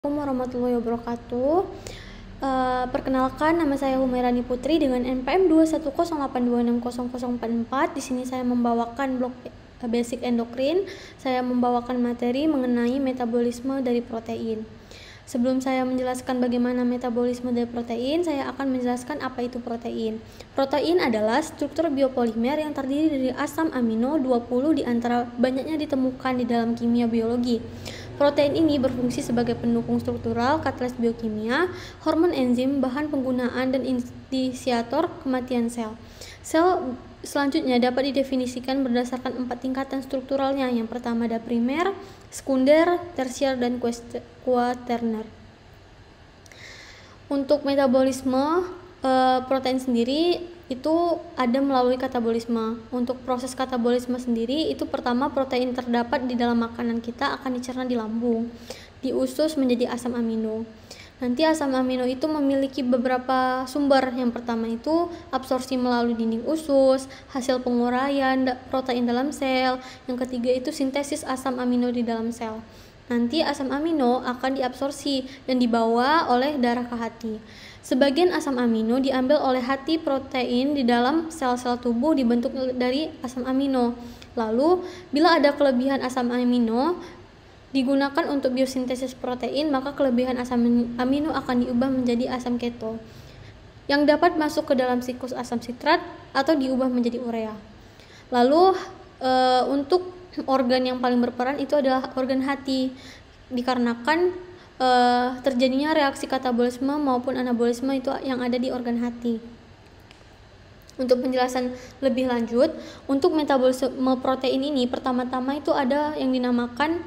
Assalamualaikum warahmatullahi wabarakatuh. Perkenalkan, nama saya Humairani Putri dengan NPM 21082600044. Di sini saya membawakan blok basic endokrin. Saya membawakan materi mengenai metabolisme dari protein. Sebelum saya menjelaskan bagaimana metabolisme dari protein, saya akan menjelaskan apa itu protein. Protein adalah struktur biopolimer yang terdiri dari asam amino 20 di antara banyaknya ditemukan di dalam kimia biologi. Protein ini berfungsi sebagai pendukung struktural, katalis biokimia, hormon enzim, bahan penggunaan, dan inisiator kematian sel. Sel selanjutnya dapat didefinisikan berdasarkan 4 tingkatan strukturalnya. Yang pertama ada primer, sekunder, tersier, dan kuaterner. Untuk metabolisme protein sendiri itu ada melalui katabolisme. Untuk proses katabolisme sendiri itu pertama protein terdapat di dalam makanan kita akan dicerna di lambung, di usus menjadi asam amino. Nanti asam amino itu memiliki beberapa sumber. Yang pertama itu absorpsi melalui dinding usus, hasil penguraian protein dalam sel. Yang ketiga itu sintesis asam amino di dalam sel. Nanti asam amino akan diabsorpsi dan dibawa oleh darah ke hati. Sebagian asam amino diambil oleh hati protein di dalam sel-sel tubuh dibentuk dari asam amino. Lalu, bila ada kelebihan asam amino digunakan untuk biosintesis protein, maka kelebihan asam amino akan diubah menjadi asam keto yang dapat masuk ke dalam siklus asam sitrat atau diubah menjadi urea. Lalu untuk organ yang paling berperan itu adalah organ hati, dikarenakan terjadinya reaksi katabolisme maupun anabolisme itu yang ada di organ hati. Untuk penjelasan lebih lanjut, untuk metabolisme protein ini pertama-tama itu ada yang dinamakan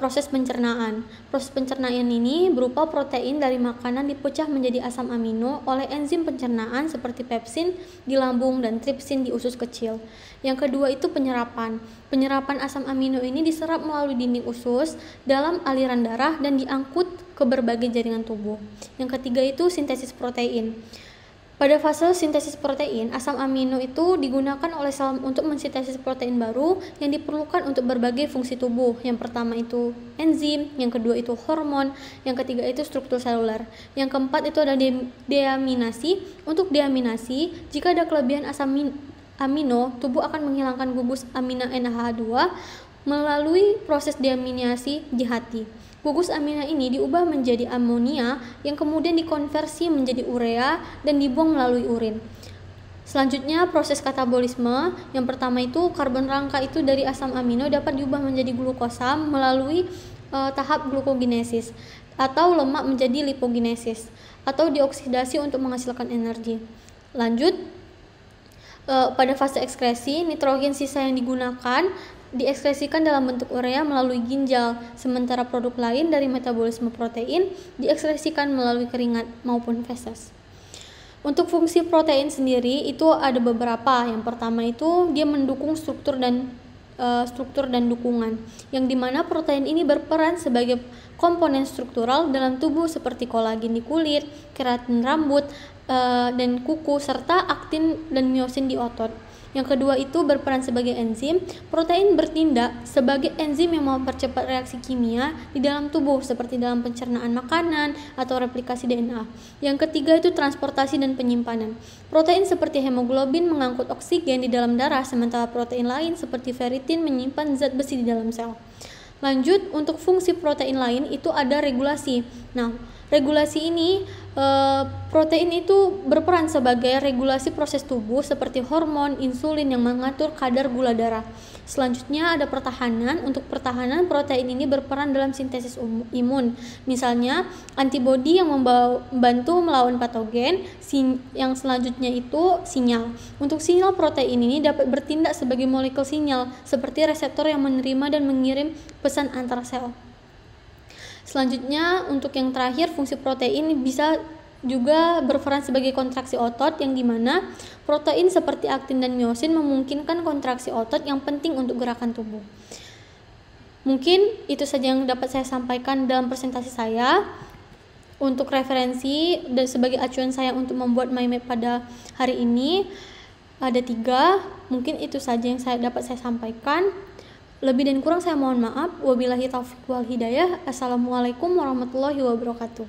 proses pencernaan. Proses pencernaan ini berupa protein dari makanan dipecah menjadi asam amino oleh enzim pencernaan seperti pepsin di lambung dan tripsin di usus kecil. Yang kedua itu penyerapan. Penyerapan asam amino ini diserap melalui dinding usus dalam aliran darah dan diangkut ke berbagai jaringan tubuh. Yang ketiga itu sintesis protein. Pada fase sintesis protein, asam amino itu digunakan oleh sel untuk mensintesis protein baru yang diperlukan untuk berbagai fungsi tubuh. Yang pertama itu enzim, yang kedua itu hormon, yang ketiga itu struktur seluler. Yang keempat itu ada deaminasi. Untuk deaminasi, jika ada kelebihan asam amino, tubuh akan menghilangkan gugus amina NH2 melalui proses deaminasi di hati. Gugus amina ini diubah menjadi amonia yang kemudian dikonversi menjadi urea dan dibuang melalui urin. Selanjutnya proses katabolisme. Yang pertama itu karbon rangka itu dari asam amino dapat diubah menjadi glukosa melalui tahap glukogenesis atau lemak menjadi lipogenesis atau dioksidasi untuk menghasilkan energi. Lanjut pada fase ekskresi, nitrogen sisa yang digunakan diekskresikan dalam bentuk urea melalui ginjal, sementara produk lain dari metabolisme protein diekskresikan melalui keringat maupun feses. Untuk fungsi protein sendiri itu ada beberapa. Yang pertama itu dia mendukung struktur dan dukungan, yang dimana protein ini berperan sebagai komponen struktural dalam tubuh seperti kolagen di kulit, keratin rambut dan kuku, serta aktin dan miosin di otot. Yang kedua itu berperan sebagai enzim. Protein bertindak sebagai enzim yang mempercepat reaksi kimia di dalam tubuh seperti dalam pencernaan makanan atau replikasi DNA. Yang ketiga itu transportasi dan penyimpanan. Protein seperti hemoglobin mengangkut oksigen di dalam darah, sementara protein lain seperti ferritin menyimpan zat besi di dalam sel. Lanjut, untuk fungsi protein lain itu ada regulasi. Nah, regulasi ini protein itu berperan sebagai regulasi proses tubuh seperti hormon, insulin yang mengatur kadar gula darah. Selanjutnya ada pertahanan. Untuk pertahanan, protein ini berperan dalam sintesis imun. Misalnya antibodi yang membantu melawan patogen. Yang selanjutnya itu sinyal. Untuk sinyal, protein ini dapat bertindak sebagai molekul sinyal seperti reseptor yang menerima dan mengirim pesan antar sel. Selanjutnya, untuk yang terakhir, fungsi protein bisa juga berperan sebagai kontraksi otot, yang dimana protein seperti aktin dan miosin memungkinkan kontraksi otot yang penting untuk gerakan tubuh. Mungkin itu saja yang dapat saya sampaikan dalam presentasi saya. Untuk referensi dan sebagai acuan saya untuk membuat mind map pada hari ini ada 3. Mungkin itu saja yang dapat saya sampaikan. Lebih dan kurang saya mohon maaf. Wabillahi taufiq wal hidayah. Assalamualaikum warahmatullahi wabarakatuh.